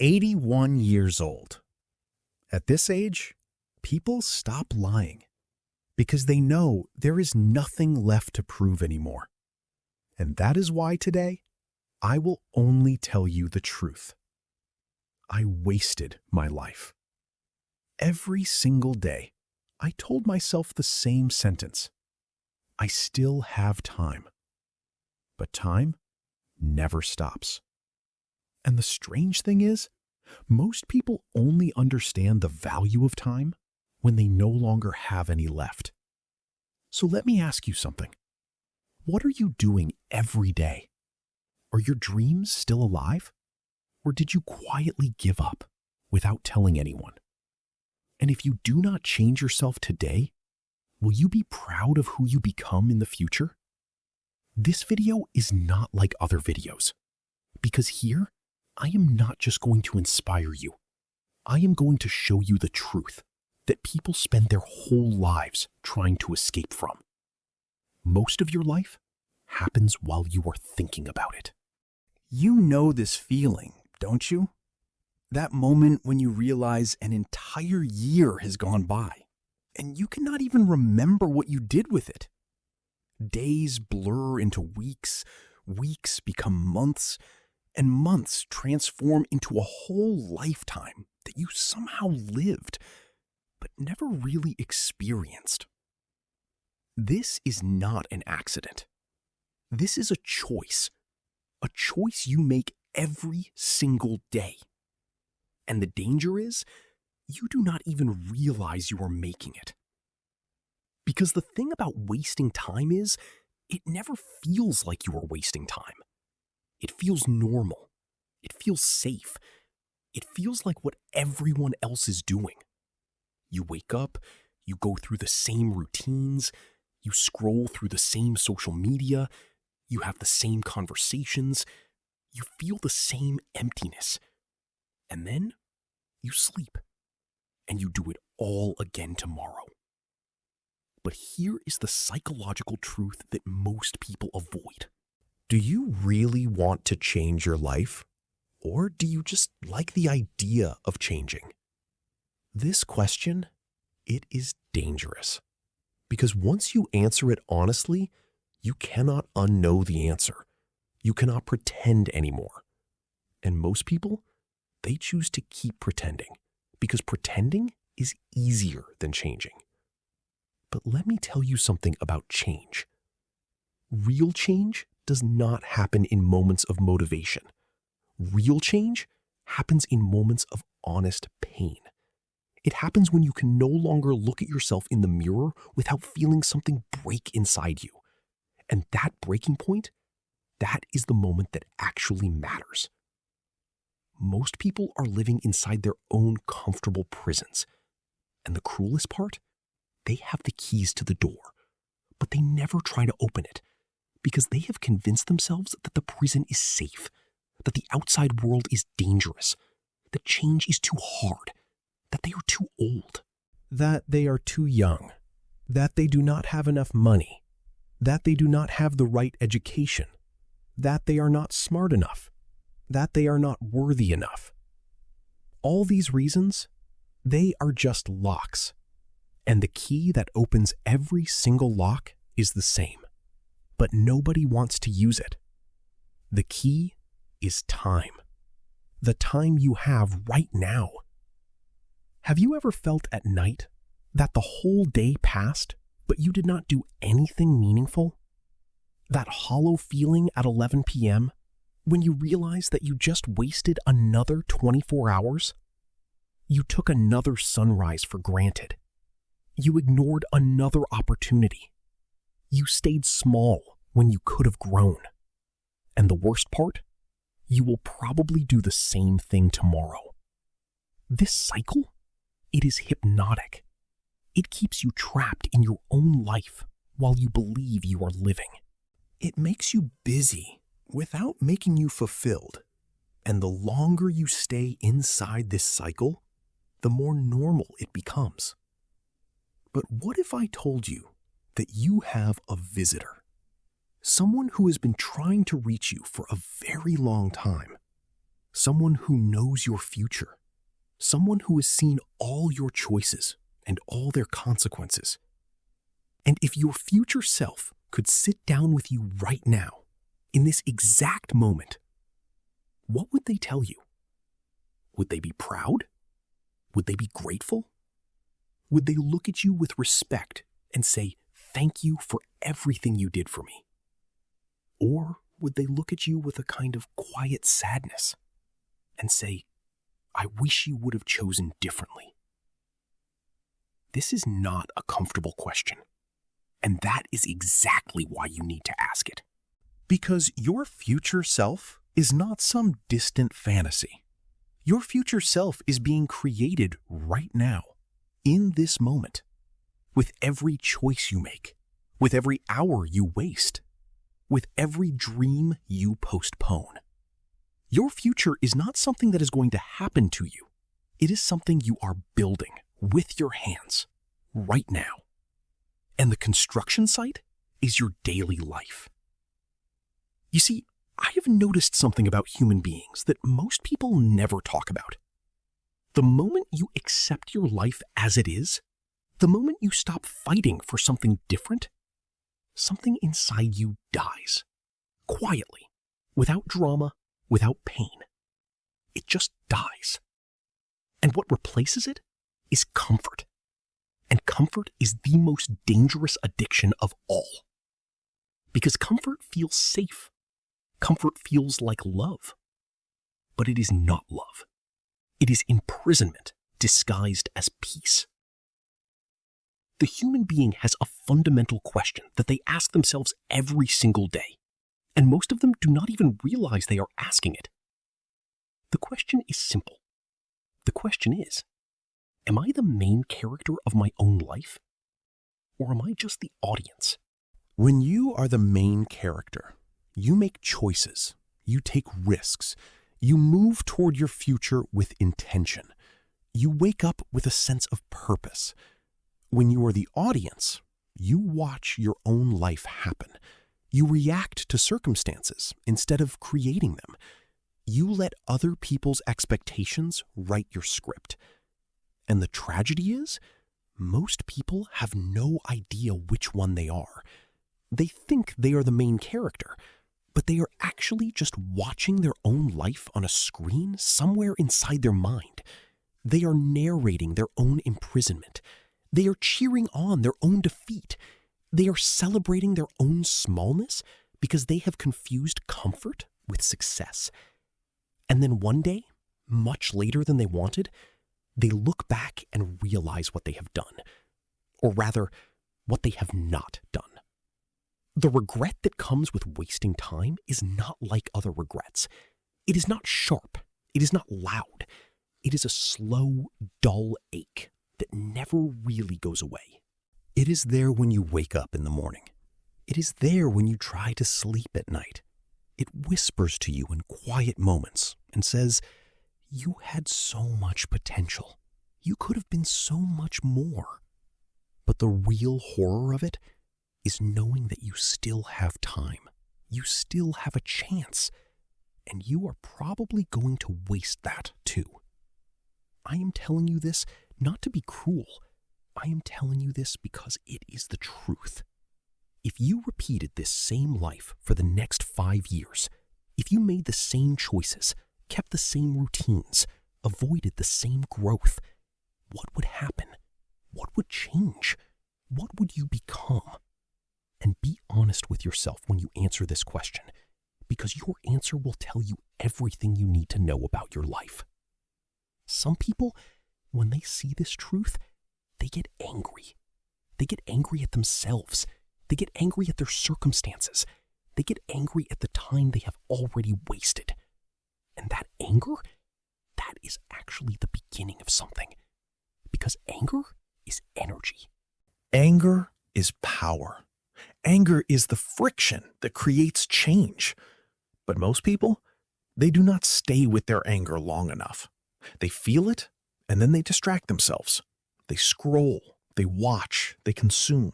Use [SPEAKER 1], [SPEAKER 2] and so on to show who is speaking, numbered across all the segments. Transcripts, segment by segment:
[SPEAKER 1] 81 years old. At this age, people stop lying because they know there is nothing left to prove anymore. And that is why today, I will only tell you the truth. I wasted my life. Every single day, I told myself the same sentence. I still have time. But time never stops. And the strange thing is, most people only understand the value of time when they no longer have any left. So let me ask you something. What are you doing every day? Are your dreams still alive? Or did you quietly give up without telling anyone? And if you do not change yourself today, will you be proud of who you become in the future? This video is not like other videos, because here, I am not just going to inspire you. I am going to show you the truth that people spend their whole lives trying to escape from. Most of your life happens while you are thinking about it.
[SPEAKER 2] You know this feeling, don't you? That moment when you realize an entire year has gone by, and you cannot even remember what you did with it. Days blur into weeks, weeks become months, and months transform into a whole lifetime that you somehow lived, but never really experienced. This is not an accident. This is a choice you make every single day. And the danger is, you do not even realize you are making it. Because the thing about wasting time is, it never feels like you are wasting time. It feels normal. It feels safe. It feels like what everyone else is doing. You wake up, you go through the same routines, you scroll through the same social media, you have the same conversations, you feel the same emptiness. And then you sleep, and you do it all again tomorrow. But here is the psychological truth that most people avoid.
[SPEAKER 1] Do you really want to change your life? Or do you just like the idea of changing? This question, it is dangerous. Because once you answer it honestly, you cannot unknow the answer. You cannot pretend anymore. And most people, they choose to keep pretending because pretending is easier than changing. But let me tell you something about change. Real change does not happen in moments of motivation. Real change happens in moments of honest pain. It happens when you can no longer look at yourself in the mirror without feeling something break inside you. And that breaking point, that is the moment that actually matters. Most people are living inside their own comfortable prisons. And the cruelest part, they have the keys to the door, but they never try to open it because they have convinced themselves that the prison is safe, that the outside world is dangerous, that change is too hard, that they are too old, that they are too young, that they do not have enough money, that they do not have the right education, that they are not smart enough, that they are not worthy enough. All these reasons, they are just locks, and the key that opens every single lock is the same, but nobody wants to use it. The key is time. The time you have right now. Have you ever felt at night that the whole day passed, but you did not do anything meaningful? That hollow feeling at 11 p.m. when you realize that you just wasted another 24 hours? You took another sunrise for granted. You ignored another opportunity. You stayed small when you could have grown. And the worst part? You will probably do the same thing tomorrow. This cycle, it is hypnotic. It keeps you trapped in your own life while you believe you are living. It makes you busy without making you fulfilled. And the longer you stay inside this cycle, the more normal it becomes. But what if I told you that you have a visitor? Someone who has been trying to reach you for a very long time.
[SPEAKER 2] someone who knows your future, someone who has seen all your choices and all their consequences. And if your future self could sit down with you right now, in this exact moment, what would they tell you? Would they be proud? Would they be grateful? Would they look at you with respect and say, "Thank you for everything you did for me"? Or would they look at you with a kind of quiet sadness and say, "I wish you would have chosen differently"? This is not a comfortable question, and that is exactly why you need to ask it. Because your future self is not some distant fantasy. Your future self is being created right now, in this moment, with every choice you make, with every hour you waste, with every dream you postpone. Your future is not something that is going to happen to you. It is something you are building with your hands right now. And the construction site is your daily life. You see, I have noticed something about human beings that most people never talk about. The moment you accept your life as it is, the moment you stop fighting for something different, something inside you dies. Quietly, without drama, without pain. It just dies. And what replaces it is comfort. And comfort is the most dangerous addiction of all. Because comfort feels safe. Comfort feels like love. But it is not love. It is imprisonment disguised as peace. The human being has a fundamental question that they ask themselves every single day, and most of them do not even realize they are asking it. The question is simple. The question is, am I the main character of my own life? Or am I just the audience? When you are the main character, you make choices, you take risks, you move toward your future with intention. You wake up with a sense of purpose. When you are the audience, you watch your own life happen. You react to circumstances instead of creating them. You let other people's expectations write your script. And the tragedy is, most people have no idea which one they are. They think they are the main character, but they are actually just watching their own life on a screen somewhere inside their mind. They are narrating their own imprisonment. They are cheering on their own defeat. They are celebrating their own smallness because they have confused comfort with success. And then one day, much later than they wanted, they look back and realize what they have done. Or rather, what they have not done. The regret that comes with wasting time is not like other regrets. It is not sharp. It is not loud. It is a slow, dull ache that never really goes away. It is there when you wake up in the morning. It is there when you try to sleep at night. It whispers to you in quiet moments and says, "You had so much potential. You could have been so much more." But the real horror of it is knowing that you still have time. You still have a chance. And you are probably going to waste that too. I am telling you this not to be cruel. I am telling you this because it is the truth. If you repeated this same life for the next 5 years, if you made the same choices, kept the same routines, avoided the same growth, what would happen? What would change? What would you become? And be honest with yourself when you answer this question, because your answer will tell you everything you need to know about your life. Some people, when they see this truth, they get angry. They get angry at themselves. They get angry at their circumstances. They get angry at the time they have already wasted. And that anger, that is actually the beginning of something. Because anger is energy. Anger is power. Anger is the friction that creates change. But most people, they do not stay with their anger long enough. They feel it, and then they distract themselves. They scroll, they watch, they consume,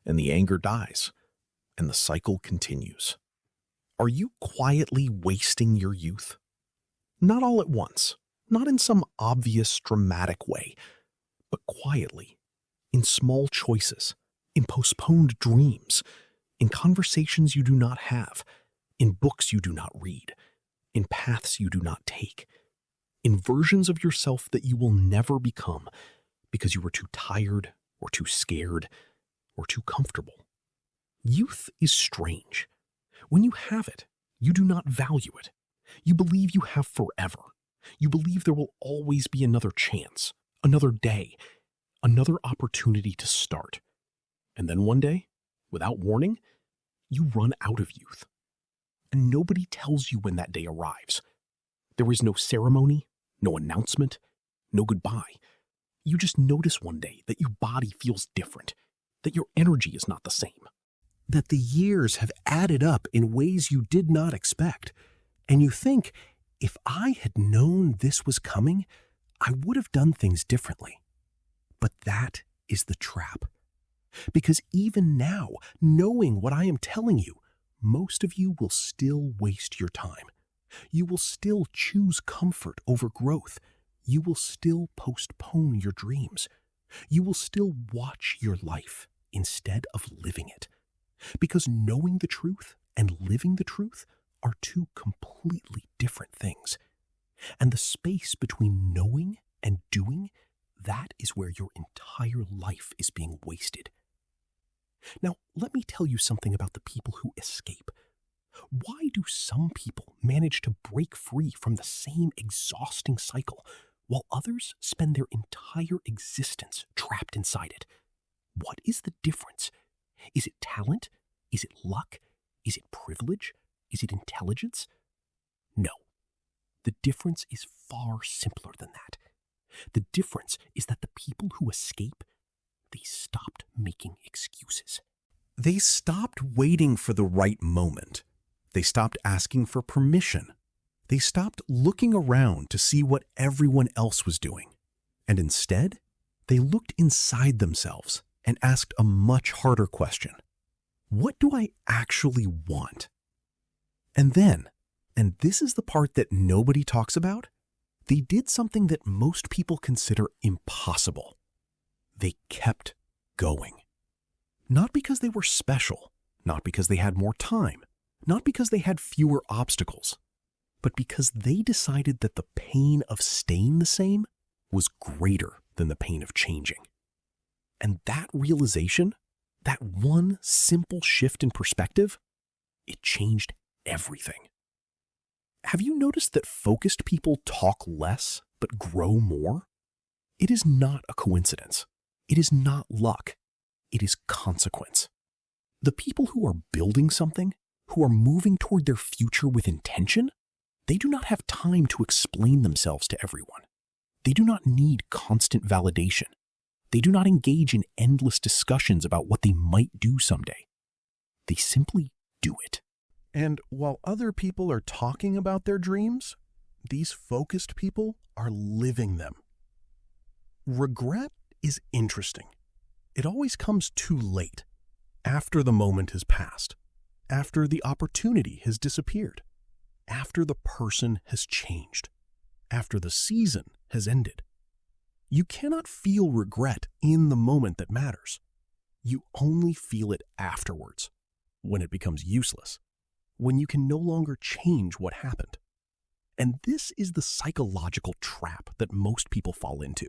[SPEAKER 2] and the anger dies, and the cycle continues. Are you quietly wasting your youth?
[SPEAKER 1] Not all at once, not in some obvious, dramatic way, but quietly, in small choices, in postponed dreams, in conversations you do not have, in books you do not read, in paths you do not take, in versions of yourself that you will never become because you were too tired or too scared or too comfortable. Youth is strange. When you have it, you do not value it. You believe you have forever. You believe there will always be another chance, another day, another opportunity to start. And then one day, without warning, you run out of youth. And nobody tells you when that day arrives. There is no ceremony, no announcement, no goodbye. You just notice one day that your body feels different, that your energy is not the same, that the years have added up in ways you did not expect. And you think, if I had known this was coming, I would have done things differently. But that is the trap. Because even now, knowing what I am telling you, most of you will still waste your time. You will still choose comfort over growth. You will still postpone your dreams. You will still watch your life instead of living it. Because knowing the truth and living the truth are two completely different things. And the space between knowing and doing, that is where your entire life is being wasted. Now, let me tell you something about the people who escape. Why do some people manage to break free from the same exhausting cycle, while others spend their entire existence trapped inside it? What is the difference? Is it talent? Is it luck? Is it privilege? Is it intelligence? No. The difference is far simpler than that. The difference is that the people who escape, they stopped making excuses. They stopped waiting for the right moment. They stopped asking for permission. They stopped looking around to see what everyone else was doing. And instead, they looked inside themselves and asked a much harder question. What do I actually want? And then, and this is the part that nobody talks about, they did something that most people consider impossible. They kept going. Not because they were special, not because they had more time, not because they had fewer obstacles, but because they decided that the pain of staying the same was greater than the pain of changing. And that realization, that one simple shift in perspective, it changed everything. Have you noticed that focused people talk less but grow more? It is not a coincidence. It is not luck. It is consequence. The people who are building something, who are moving toward their future with intention, they do not have time to explain themselves to everyone. They do not need constant validation. They do not engage in endless discussions about what they might do someday. They simply do it. And while other people are talking about their dreams, these focused people are living them. Regret is interesting. It always comes too late, after the moment has passed, after the opportunity has disappeared, after the person has changed, after the season has ended. You cannot feel regret in the moment that matters. You only feel it afterwards, when it becomes useless, when you can no longer change what happened. And this is the psychological trap that most people fall into.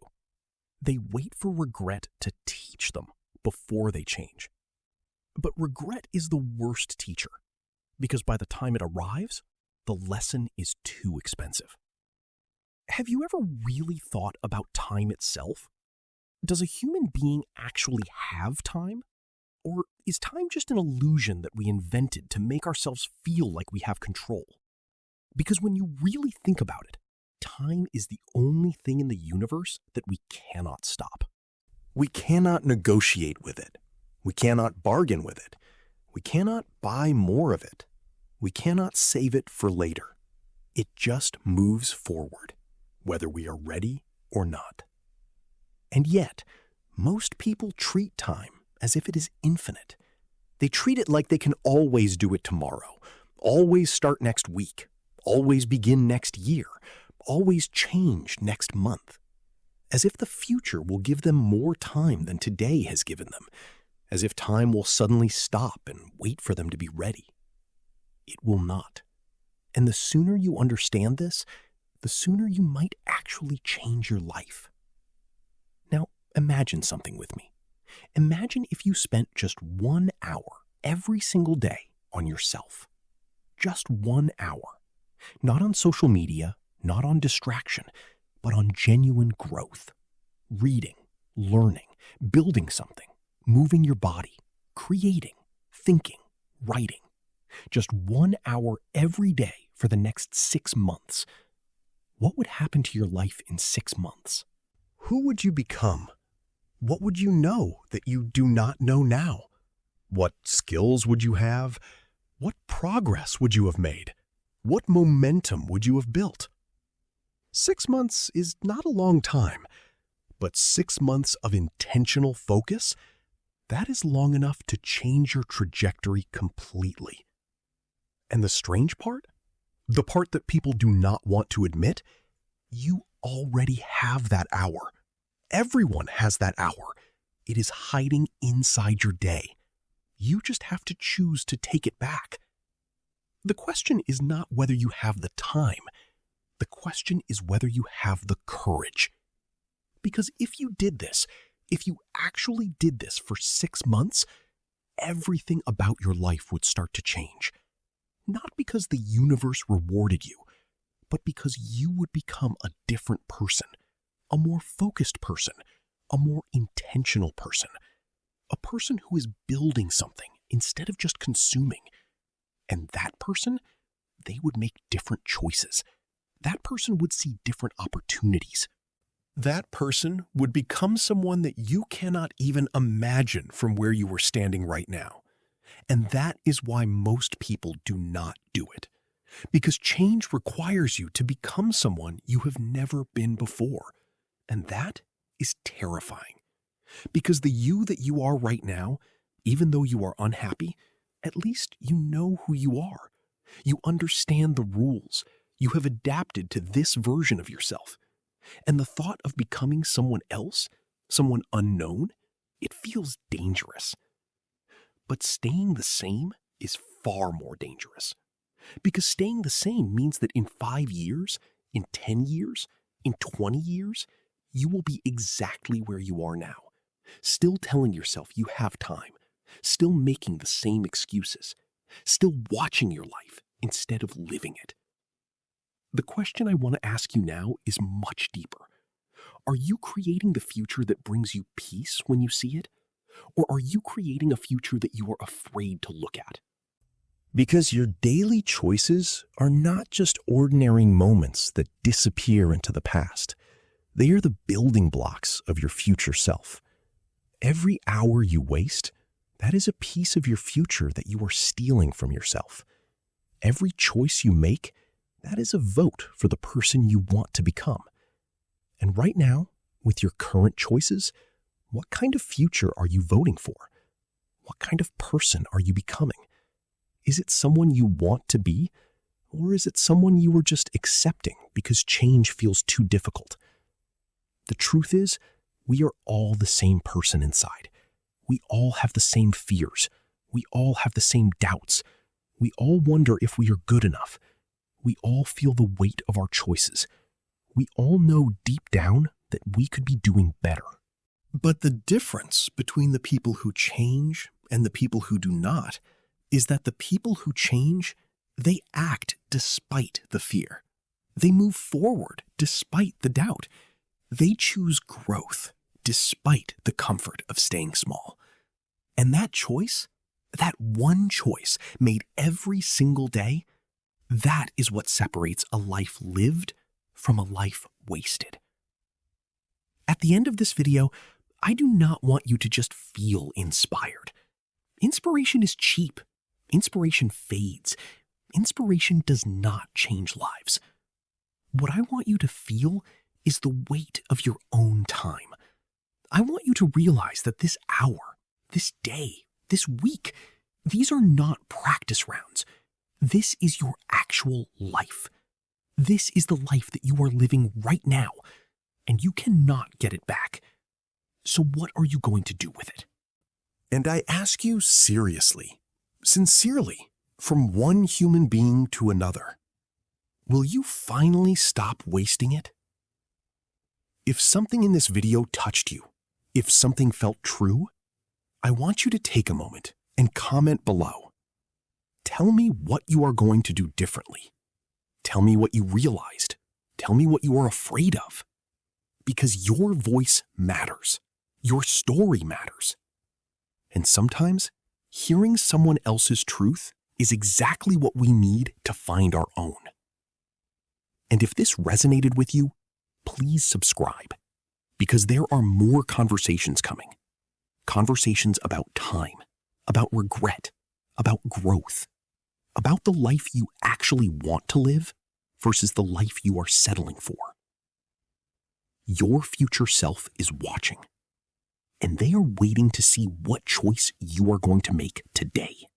[SPEAKER 1] They wait for regret to teach them before they change. But regret is the worst teacher, because by the time it arrives, the lesson is too expensive. Have you ever really thought about time itself? Does a human being actually have time? Or is time just an illusion that we invented to make ourselves feel like we have control? Because when you really think about it, time is the only thing in the universe that we cannot stop. We cannot negotiate with it. We cannot bargain with it. We cannot buy more of it. We cannot save it for later. It just moves forward, whether we are ready or not. And yet, most people treat time as if it is infinite. They treat it like they can always do it tomorrow, always start next week, always begin next year, always change next month, as if the future will give them more time than today has given them, as if time will suddenly stop and wait for them to be ready. It will not. And the sooner you understand this, the sooner you might actually change your life. Now, imagine something with me. Imagine if you spent just 1 hour every single day on yourself. Just 1 hour. Not on social media, not on distraction, but on genuine growth. Reading, learning, building something, moving your body, creating, thinking, writing. Just 1 hour every day for the next 6 months. What would happen to your life in 6 months? Who would you become? What would you know that you do not know now? What skills would you have? What progress would you have made? What momentum would you have built? 6 months is not a long time, but 6 months of intentional focus, that is long enough to change your trajectory completely. And the strange part? The part that people do not want to admit? You already have that hour. Everyone has that hour. It is hiding inside your day. You just have to choose to take it back. The question is not whether you have the time. The question is whether you have the courage. Because if you did this, if you actually did this for 6 months, everything about your life would start to change. Not because the universe rewarded you, but because you would become a different person, a more focused person, a more intentional person, a person who is building something instead of just consuming. And that person, they would make different choices. That person would see different opportunities. That person would become someone that you cannot even imagine from where you are standing right now. And that is why most people do not do it. Because change requires you to become someone you have never been before. And that is terrifying. Because the you that you are right now, even though you are unhappy, at least you know who you are. You understand the rules. You have adapted to this version of yourself. And the thought of becoming someone else, someone unknown, it feels dangerous. But staying the same is far more dangerous. Because staying the same means that in 5 years, in 10 years, in 20 years, you will be exactly where you are now. Still telling yourself you have time. Still making the same excuses. Still watching your life instead of living it. The question I want to ask you now is much deeper. Are you creating the future that brings you peace when you see it? Or are you creating a future that you are afraid to look at? Because your daily choices are not just ordinary moments that disappear into the past. They are the building blocks of your future self. Every hour you waste, that is a piece of your future that you are stealing from yourself. Every choice you make, that is a vote for the person you want to become. And right now, with your current choices, what kind of future are you voting for? What kind of person are you becoming? Is it someone you want to be, or is it someone you are just accepting because change feels too difficult? The truth is, we are all the same person inside. We all have the same fears. We all have the same doubts. We all wonder if we are good enough. We all feel the weight of our choices. We all know deep down that we could be doing better. But the difference between the people who change and the people who do not is that the people who change, they act despite the fear. They move forward despite the doubt. They choose growth despite the comfort of staying small. And that choice, that one choice made every single day, that is what separates a life lived from a life wasted. At the end of this video, I do not want you to just feel inspired. Inspiration is cheap. Inspiration fades. Inspiration does not change lives. What I want you to feel is the weight of your own time. I want you to realize that this hour, this day, this week, these are not practice rounds. This is your actual life. This is the life that you are living right now, and you cannot get it back. So what are you going to do with it? And I ask you seriously, sincerely, from one human being to another, will you finally stop wasting it? If something in this video touched you, if something felt true, I want you to take a moment and comment below. Tell me what you are going to do differently. Tell me what you realized. Tell me what you are afraid of. Because your voice matters. Your story matters. And sometimes, hearing someone else's truth is exactly what we need to find our own. And if this resonated with you, please subscribe, because there are more conversations coming. Conversations about time, about regret, about growth, about the life you actually want to live versus the life you are settling for. Your future self is watching, and they are waiting to see what choice you are going to make today.